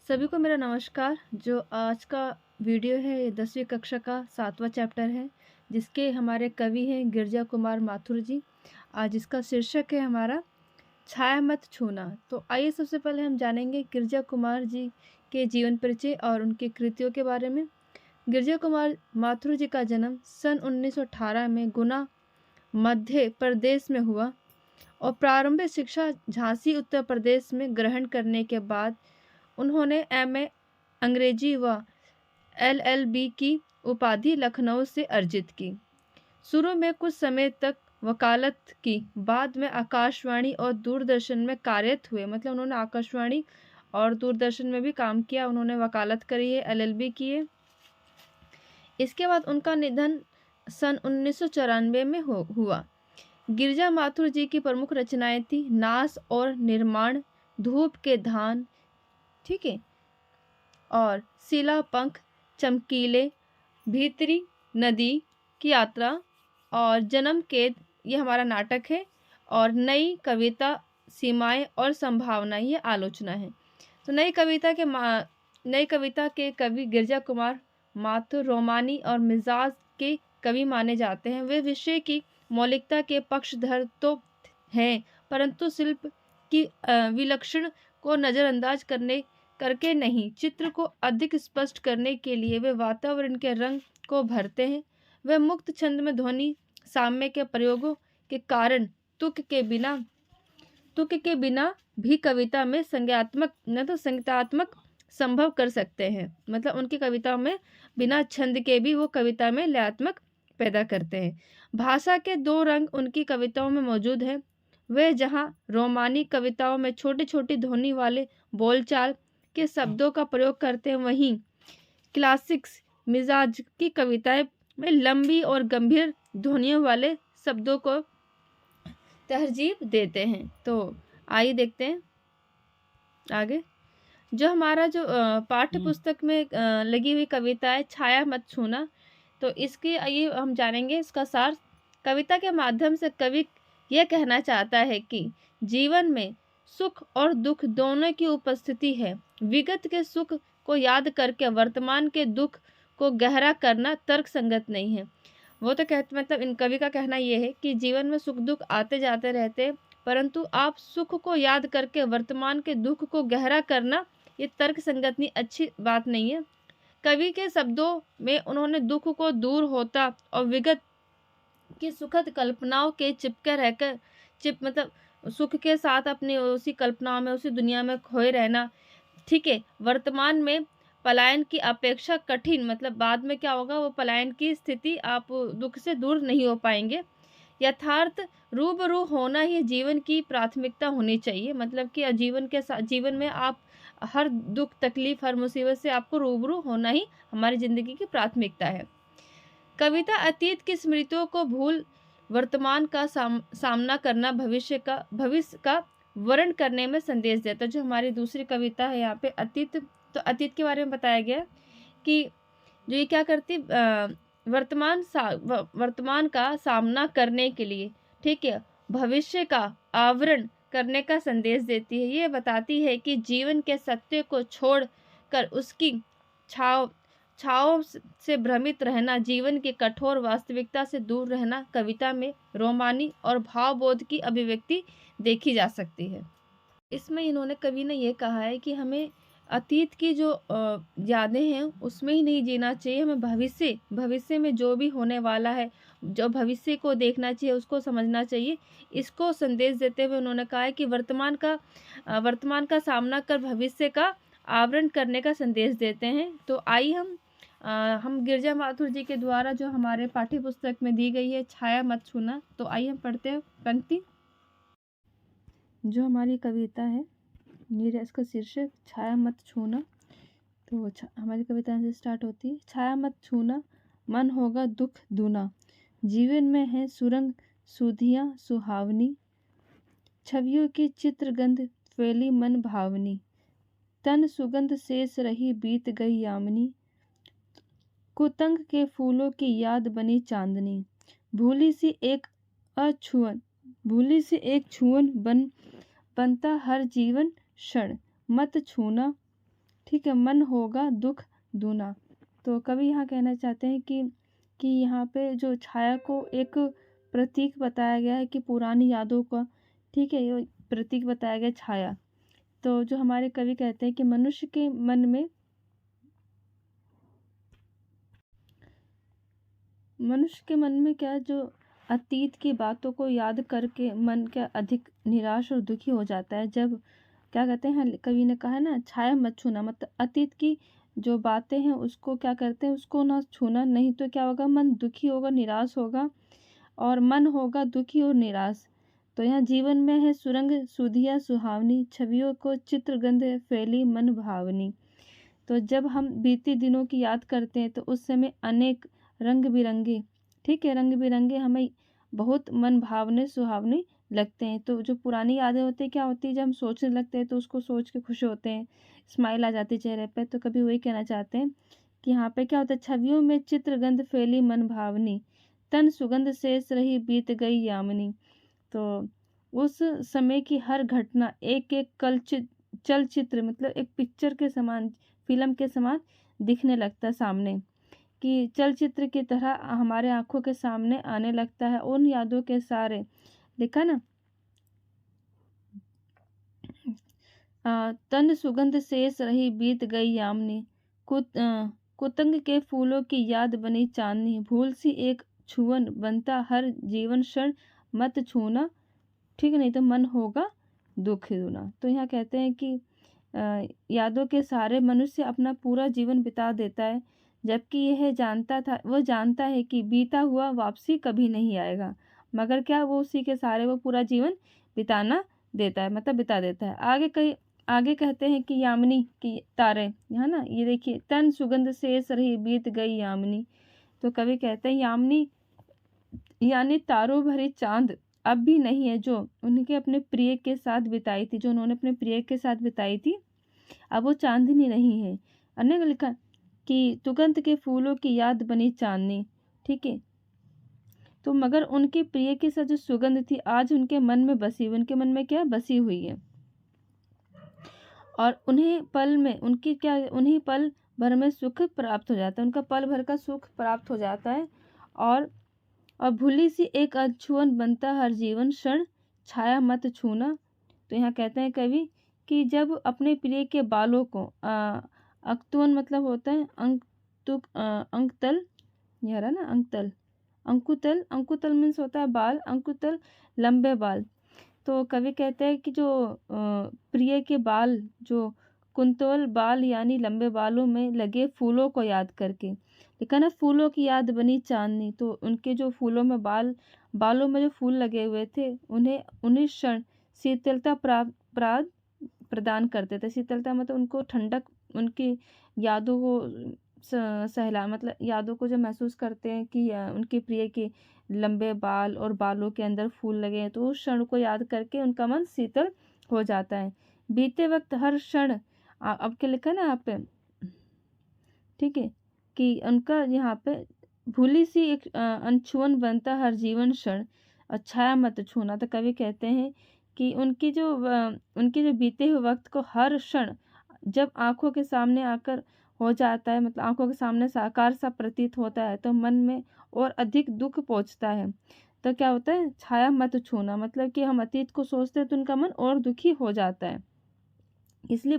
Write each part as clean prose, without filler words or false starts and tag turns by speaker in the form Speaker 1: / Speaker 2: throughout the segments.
Speaker 1: सभी को मेरा नमस्कार। जो आज का वीडियो है ये 10वीं कक्षा का 7वां चैप्टर है, जिसके हमारे कवि हैं गिरजा कुमार माथुर जी। आज इसका शीर्षक है हमारा छाया मत छूना। तो आइए सबसे पहले हम जानेंगे गिरजा कुमार जी के जीवन परिचय और उनकी कृतियों के बारे में। गिरजा कुमार माथुर जी का जन्म सन 1918 में गुना, मध्य प्रदेश में हुआ और प्रारंभिक शिक्षा झांसी उत्तर प्रदेश में ग्रहण करने के बाद उन्होंने एमए अंग्रेजी व एलएलबी की उपाधि लखनऊ से अर्जित की। शुरू में कुछ समय तक वकालत की, बाद में आकाशवाणी और दूरदर्शन में कार्यरत हुए। मतलब उन्होंने आकाशवाणी और दूरदर्शन में भी काम किया, उन्होंने वकालत करी है, एलएलबी की है। इसके बाद उनका निधन सन 1994 में हुआ। गिरजा माथुर जी की प्रमुख रचनाएं थी नास और निर्माण, धूप के धान, ठीक है, और शिला पंख, चमकीले, भीतरी नदी की यात्रा और जन्म कैद, ये हमारा नाटक है। और नई कविता, सीमाएं और संभावना, ये आलोचना है। तो नई कविता के कवि गिरजा कुमार माथुर रोमानी और मिजाज के कवि माने जाते हैं। वे विषय की मौलिकता के पक्षधर तो हैं, परंतु शिल्प की विलक्षण को नज़रअंदाज करके नहीं, चित्र को अधिक स्पष्ट करने के लिए वे वातावरण के रंग को भरते हैं। वे मुक्त छंद में ध्वनि साम्य के प्रयोगों के कारण तुक के बिना भी कविता में संगीतात्मक संभव कर सकते हैं। मतलब उनकी कविताओं में बिना छंद के भी वो कविता में लयात्मक पैदा करते हैं। भाषा के दो रंग उनकी कविताओं में मौजूद है। वे जहाँ रोमानी कविताओं में छोटी छोटी ध्वनि वाले बोलचाल के शब्दों का प्रयोग करते हैं, वहीं क्लासिक्स मिजाज की कविताएं में लंबी और गंभीर ध्वनियों वाले शब्दों को तरजीह देते हैं। तो आइए देखते हैं आगे। जो हमारा जो पाठ्य पुस्तक में लगी हुई कविता है छाया मत छूना, तो इसकी आइए हम जानेंगे इसका सार। कविता के माध्यम से कवि यह कहना चाहता है कि जीवन में सुख और दुख दोनों की उपस्थिति है। विगत के सुख को याद करके वर्तमान के दुख को गहरा करना तर्क संगत नहीं है। वो तो कहते, मतलब इन कवि का कहना यह है कि जीवन में सुख दुख आते जाते रहते हैं, परंतु आप सुख को याद करके वर्तमान के दुख को गहरा करना ये तर्क संगत नहीं, अच्छी बात नहीं है। कवि के शब्दों में उन्होंने दुख को दूर होता और विगत की सुखद कल्पनाओं के चिपके रहकर मतलब सुख के साथ अपनी उसी कल्पनाओं में, उसी दुनिया में खोए रहना, ठीक है, वर्तमान में पलायन की अपेक्षा कठिन, मतलब बाद में क्या होगा, वो पलायन की स्थिति, आप दुख से दूर नहीं हो पाएंगे। यथार्थ रूबरू होना ही जीवन की प्राथमिकता होनी चाहिए। मतलब कि जीवन में आप हर दुख तकलीफ हर मुसीबत से आपको रूबरू होना ही हमारी जिंदगी की प्राथमिकता है। कविता अतीत की स्मृतियों को भूल वर्तमान का सामना करना, भविष्य का वर्ण करने में संदेश देता है। जो हमारी दूसरी कविता है यहाँ पे अतीत, तो अतीत के बारे में बताया गया कि जो ये क्या करती, वर्तमान का सामना करने के लिए, ठीक है, भविष्य का आवरण करने का संदेश देती है। ये बताती है कि जीवन के सत्य को छोड़कर उसकी छाव से भ्रमित रहना, जीवन की कठोर वास्तविकता से दूर रहना, कविता में रोमानी और भावबोध की अभिव्यक्ति देखी जा सकती है। इसमें इन्होंने, कवि ने ये कहा है कि हमें अतीत की जो यादें हैं उसमें ही नहीं जीना चाहिए, हमें भविष्य में जो भी होने वाला है, जो भविष्य को देखना चाहिए, उसको समझना चाहिए। इसको संदेश देते हुए उन्होंने कहा है कि वर्तमान का सामना कर भविष्य का आवरण करने का संदेश देते हैं। तो आइए हम गिरजा माथुर जी के द्वारा जो हमारे पाठ्य पुस्तक में दी गई है छाया मत छूना, तो आइए हम पढ़ते हैं पंक्ति। जो हमारी कविता है नीरज, इसका शीर्षक छाया मत छूना। तो हमारी कविता से स्टार्ट होती है। छाया मत छूना, मन होगा दुख दूना, जीवन में है सुरंग सुधियाँ सुहावनी, छवियों की चित्रगंध फैली मन भावनी, तन सुगंध शेष रही बीत गई यामिनी, कुतंग के फूलों की याद बनी चांदनी, भूली सी एक छुअन बनता हर जीवन क्षण, मत छूना ठीक है, मन होगा दुख दूना। तो कवि यहाँ कहना चाहते हैं कि यहाँ पे जो छाया को एक प्रतीक बताया गया है कि पुरानी यादों का, ठीक है, ये प्रतीक बताया गया छाया। तो जो हमारे कवि कहते हैं कि मनुष्य के मन में क्या, जो अतीत की बातों को याद करके मन क्या अधिक निराश और दुखी हो जाता है। जब क्या कहते हैं, कवि ने कहा है ना, छाया मत छूना, मतलब अतीत की जो बातें हैं उसको क्या करते हैं, उसको ना छूना, नहीं तो क्या होगा, मन दुखी होगा, निराश होगा, और मन होगा दुखी और निराश। तो यहाँ जीवन में है सुरंग सुधिया सुहावनी, छवियों को चित्रगंध फैली मन भावनी। तो जब हम बीते दिनों की याद करते हैं तो उस समय अनेक रंग बिरंगे, ठीक है, रंग बिरंगे हमें बहुत मन भावने सुहावने लगते हैं। तो जो पुरानी यादें होती है, क्या होती है, जब हम सोचने लगते हैं तो उसको सोच के खुश होते हैं, स्माइल आ जाती है चेहरे पे। तो कभी वही कहना चाहते हैं कि यहाँ पे क्या होता है, छवियों में चित्रगंध फैली मन भावनी, तन सुगंध शेष रही बीत गई यामिनी। तो उस समय की हर घटना एक एक चलचित्र, मतलब एक पिक्चर के समान, फिल्म के समान दिखने लगता है सामने, कि चलचित्र की तरह हमारे आंखों के सामने आने लगता है। उन यादों के सारे, देखा ना, तन सुगंध शेष रही बीत गई यामनी, कुतंग के फूलों की याद बनी चांदनी, भूल सी एक छुअन बनता हर जीवन क्षण मत छूना, ठीक, नहीं तो मन होगा दुख दूना। तो यहाँ कहते हैं कि यादों के सहारे मनुष्य अपना पूरा जीवन बिता देता है, जबकि वो जानता है कि बीता हुआ वापसी कभी नहीं आएगा, मगर क्या, वो उसी के सहारे वो पूरा जीवन बिताना देता है, मतलब बिता देता है। आगे कहते हैं कि यामिनी की तारे, है ना, ये देखिए, तन सुगंध शेष रही बीत गई यामिनी। तो कवि कहते हैं यामिनी यानी तारों भरी चांद अब भी नहीं है, जो उनके अपने प्रिय के साथ बिताई थी, जो उन्होंने अपने प्रिय के साथ बिताई थी, अब वो चांदनी नहीं है। अन्य लिखा कि तुगंत के फूलों की याद बनी चांदनी, ठीक है। तो मगर उनके प्रिय के साथ जो सुगंध थी आज उनके मन में बसी हुई, उनके मन में क्या बसी हुई है, और उन्हीं पल भर में सुख प्राप्त हो जाता है, उनका पल भर का सुख प्राप्त हो जाता है। और भूली सी एक अछुअन बनता हर जीवन क्षण छाया मत छूना। तो यहाँ कहते हैं कवि कि जब अपने प्रिय के बालों को अक्तुअन मतलब होता है अंकतल, ये रहा ना, अंकुतल मीन्स होता है बाल, अंकुतल लंबे बाल। तो कवि कहते हैं कि जो प्रिय के बाल, जो कुंतल बाल यानी लंबे बालों में लगे फूलों को याद करके, देखा ना, फूलों की याद बनी चांदनी। तो उनके जो फूलों में बालों में जो फूल लगे हुए थे, उन्हें क्षण शीतलता प्रदान करते थे। शीतलता मतलब उनको ठंडक, उनकी यादों को सहला, मतलब यादों को जब महसूस करते हैं कि उनके प्रिय के लंबे बाल और बालों के अंदर फूल लगे हैं, तो उस क्षण को याद करके उनका मन शीतल हो जाता है। बीते वक्त हर क्षण, अब क्या लिखा ना यहाँ पे, ठीक है, कि उनका यहाँ पे भूली सी एक अनछुअन बनता हर जीवन क्षण और छाया मत छूना। तो कवि कहते हैं कि उनके जो बीते हुए वक्त को हर क्षण जब आंखों के सामने आकर हो जाता है, मतलब आंखों के सामने साकार सा प्रतीत होता है, तो मन में और अधिक दुख पहुंचता है। तो क्या होता है, छाया मत छूना, मतलब कि हम अतीत को सोचते हैं तो उनका मन और दुखी हो जाता है। इसलिए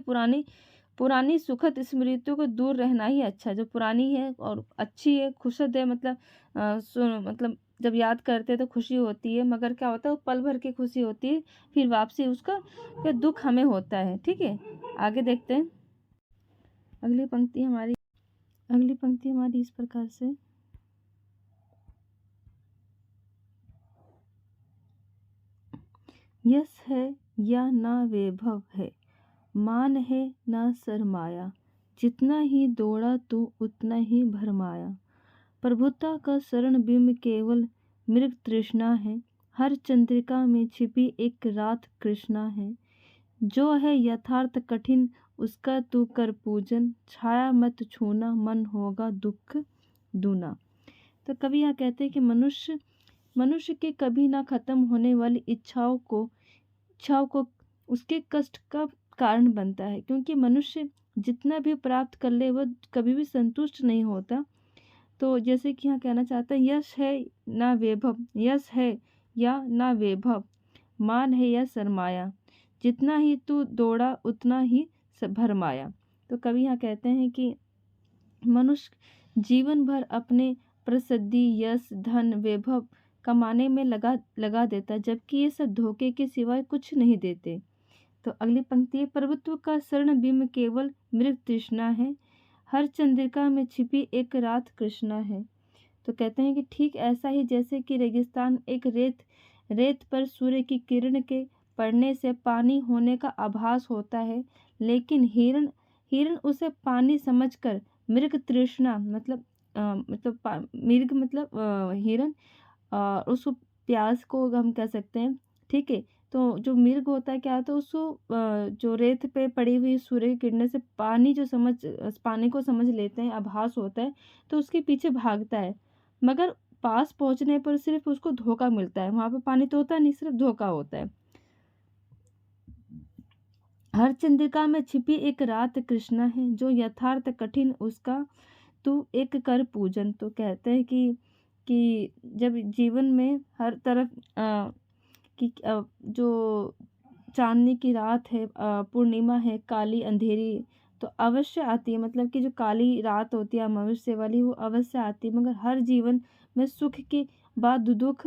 Speaker 1: पुरानी सुखद स्मृतियों को दूर रहना ही अच्छा, जो पुरानी है और अच्छी है, खुशद है, मतलब जब याद करते हैं तो खुशी होती है, मगर क्या होता है, वो पल भर की खुशी होती है, फिर वापसी उसका फिर दुख हमें होता है। ठीक है, आगे देखते हैं। अगली पंक्ति हमारी इस प्रकार से, यश है या ना वैभव है, मान है ना सरमाया, जितना ही दौड़ा तू उतना ही भरमाया। प्रभुता का शरण बिंब केवल मृग तृष्णा है, हर चंद्रिका में छिपी एक रात कृष्णा है। जो है यथार्थ कठिन उसका तू कर पूजन, छाया मत छूना मन होगा दुख दूना। तो कवि यहाँ कहते हैं कि मनुष्य के कभी ना खत्म होने वाली इच्छाओं को उसके कष्ट का कारण बनता है, क्योंकि मनुष्य जितना भी प्राप्त कर ले वह कभी भी संतुष्ट नहीं होता। तो जैसे कि यहाँ कहना चाहता है, यश है ना वैभव, यश है या ना वैभव, मान है या सरमाया, जितना ही तू दौड़ा उतना ही भरमाया। तो कवि यहाँ कहते हैं कि मनुष्य जीवन भर अपने प्रसिद्धि, यश, धन, वैभव कमाने में लगा देता है, जबकि ये सब धोखे के सिवाय कुछ नहीं देते। तो अगली पंक्ति है, प्रभुत्व का स्वर्ण बिंब केवल मृग तृष्णा है, हर चंद्रिका में छिपी एक रात कृष्णा है। तो कहते हैं कि ठीक ऐसा ही जैसे कि रेगिस्तान एक रेत पर सूर्य की किरण के पड़ने से पानी होने का आभास होता है, लेकिन हिरण उसे पानी समझकर मृग तृष्णा मतलब मृग मतलब हिरण उसको प्यास को हम कह सकते हैं। ठीक है, तो जो मृग होता है क्या होता है, उसको जो रेत पे पड़ी हुई सूर्य की किरणें से पानी को समझ लेते हैं, आभास होता है, तो उसके पीछे भागता है। मगर पास पहुंचने पर सिर्फ उसको धोखा मिलता है, वहां पे पानी तो होता नहीं, सिर्फ धोखा होता है। हर चंद्रिका में छिपी एक रात कृष्णा है, जो यथार्थ कठिन उसका तू एक कर पूजन। तो कहते हैं कि जब जीवन में हर तरफ जो चांदनी की रात है, पूर्णिमा है, काली अंधेरी तो अवश्य आती है, मतलब कि जो काली रात होती है अमावस्या वाली वो अवश्य आती है। मगर हर जीवन में सुख के बाद दुख,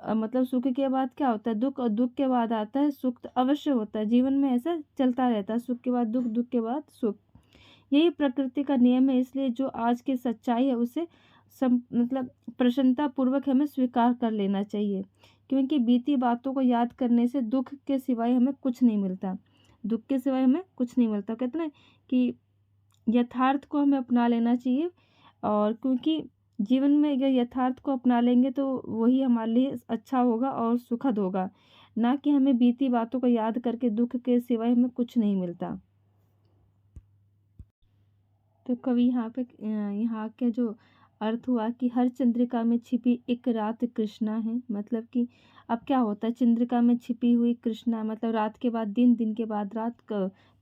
Speaker 1: मतलब सुख के बाद क्या होता है, दुख, और दुख के बाद आता है सुख। तो अवश्य होता है, जीवन में ऐसा चलता रहता है, सुख के बाद दुख, दुख के बाद सुख। यही प्रकृति का नियम है, इसलिए जो आज की सच्चाई है उसे मतलब प्रसन्नता पूर्वक हमें स्वीकार कर लेना चाहिए, क्योंकि बीती बातों को याद करने से दुख के सिवाय हमें कुछ नहीं मिलता, दुख के सिवाय हमें कुछ नहीं मिलता। कहते हैं कि यथार्थ को हमें अपना लेना चाहिए, और क्योंकि जीवन में अगर यथार्थ को अपना लेंगे तो वही हमारे लिए अच्छा होगा और सुखद होगा, ना कि हमें बीती बातों को याद करके दुख के सिवाय हमें कुछ नहीं मिलता। तो कवि यहाँ के जो अर्थ हुआ कि हर चंद्रिका में छिपी एक रात कृष्णा है, मतलब कि अब क्या होता है, चंद्रिका में छिपी हुई कृष्णा मतलब रात के बाद दिन, दिन के बाद रात।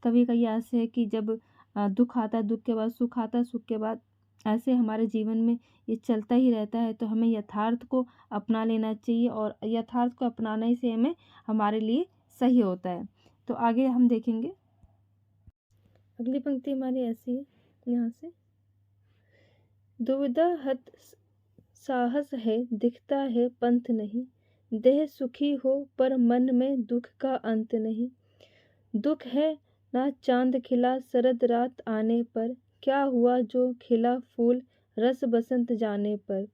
Speaker 1: कवि का ये आशय है कि जब दुख आता है, दुख के बाद सुख आता है, सुख के बाद, ऐसे हमारे जीवन में ये चलता ही रहता है। तो हमें यथार्थ को अपना लेना चाहिए, और यथार्थ को अपनाने से हमें हमारे लिए सही होता है। तो आगे हम देखेंगे, अगली पंक्ति हमारी ऐसी है, यहाँ से, दुविधा हत साहस है, दिखता है पंथ नहीं, देह सुखी हो पर मन में दुख का अंत नहीं। दुख है ना चांद खिला शरद रात आने पर, क्या हुआ जो खिला फूल रस बसंत जाने पर।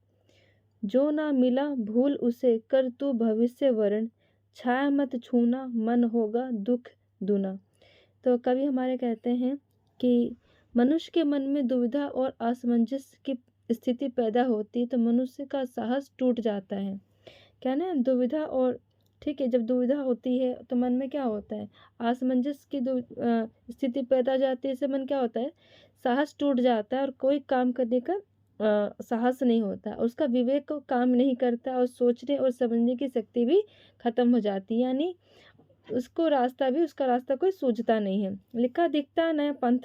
Speaker 1: जो ना मिला भूल उसे कर तू भविष्य वरण, छाया मत छूना मन होगा दुख दुना। तो कवि हमारे कहते हैं कि मनुष्य के मन में दुविधा और असमंजस की स्थिति पैदा होती तो मनुष्य का साहस टूट जाता है। क्या ना, दुविधा और, ठीक है, जब दुविधा होती है तो मन में क्या होता है, असमंजस की स्थिति पैदा हो जाती है, इससे मन क्या होता है, साहस टूट जाता है, और कोई काम करने का साहस नहीं होता, उसका विवेक काम नहीं करता, और सोचने और समझने की शक्ति भी खत्म हो जाती है, यानी उसका रास्ता कोई सूझता नहीं है। लिखा दिखता न पंथ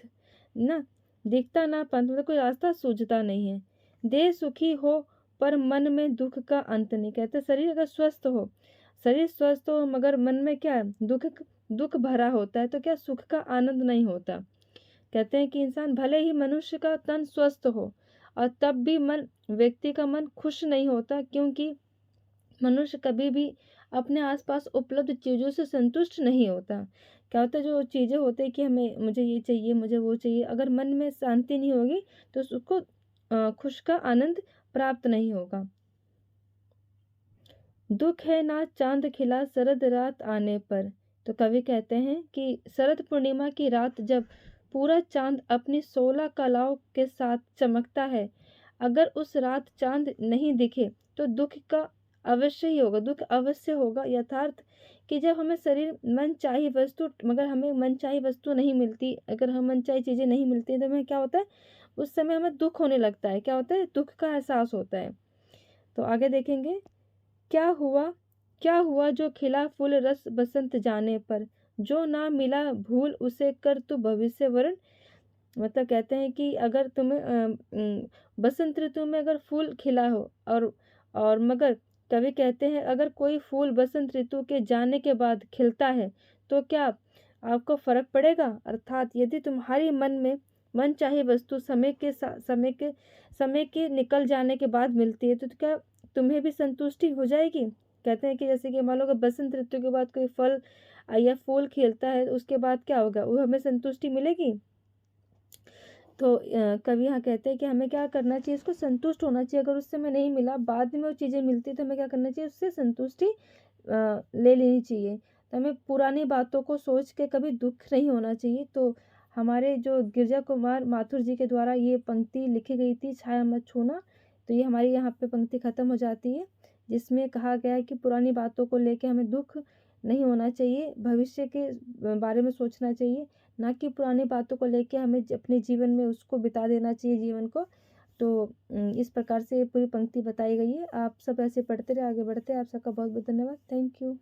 Speaker 1: ना, दिखता ना पंथ मतलब कोई रास्ता सूझता नहीं है। देह सुखी हो पर मन में दुख का अंत नहीं। कहते शरीर अगर स्वस्थ हो मगर मन में क्या है, दुख भरा होता है, तो क्या सुख का आनंद नहीं होता। कहते हैं कि इंसान भले ही मनुष्य का तन स्वस्थ हो और तब भी व्यक्ति का मन खुश नहीं होता, क्योंकि मनुष्य कभी भी अपने आसपास उपलब्ध चीज़ों से संतुष्ट नहीं होता। क्या होता है, जो चीज़ें होते हैं कि मुझे ये चाहिए, मुझे वो चाहिए, अगर मन में शांति नहीं होगी तो उसको खुश का आनंद प्राप्त नहीं होगा। दुख है ना चांद खिला शरद रात आने पर। तो कवि कहते हैं कि शरद पूर्णिमा की रात जब पूरा चांद अपनी 16 कलाओं के साथ चमकता है, अगर उस रात चांद नहीं दिखे तो दुख का अवश्य ही होगा, दुख अवश्य होगा। यथार्थ कि जब हमें मगर हमें मनचाही वस्तु नहीं मिलती, अगर हम मनचाही चीज़ें नहीं मिलती तो हमें क्या होता है, उस समय हमें दुख होने लगता है, क्या होता है, दुख का एहसास होता है। तो आगे देखेंगे, क्या हुआ जो खिला फूल रस बसंत जाने पर। जो ना मिला भूल उसे कर तू भविष्य वरण। मतलब कहते हैं कि अगर तुम्हें बसंत ऋतु में अगर फूल खिला हो और मगर कवि कहते हैं अगर कोई फूल बसंत ऋतु के जाने के बाद खिलता है तो क्या आपको फर्क पड़ेगा। अर्थात यदि तुम्हारी मन चाही वस्तु समय के निकल जाने के बाद मिलती है तो क्या तुम्हें भी संतुष्टि हो जाएगी। कहते हैं कि जैसे कि मान लो अगर बसंत ऋतु के बाद कोई फल या फूल खिलता है उसके बाद क्या होगा, वो हमें संतुष्टि मिलेगी। तो कवि यहाँ कहते हैं कि हमें क्या करना चाहिए, इसको संतुष्ट होना चाहिए। अगर उस समय नहीं मिला, बाद में वो चीज़ें मिलती तो हमें क्या करना चाहिए, उससे संतुष्टि ले लेनी चाहिए। तो हमें पुरानी बातों को सोच के कभी दुख नहीं होना चाहिए। तो हमारे जो गिरजा कुमार माथुर जी के द्वारा ये पंक्ति लिखी गई थी, छाया मत छूना। तो ये हमारी यहाँ पे पंक्ति ख़त्म हो जाती है, जिसमें कहा गया है कि पुरानी बातों को लेके हमें दुख नहीं होना चाहिए, भविष्य के बारे में सोचना चाहिए, ना कि पुरानी बातों को लेके हमें अपने जीवन में उसको बिता देना चाहिए जीवन को। तो इस प्रकार से पूरी पंक्ति बताई गई है। आप सब ऐसे पढ़ते रहे, आगे बढ़ते। आप सबका बहुत बहुत धन्यवाद। Thank you.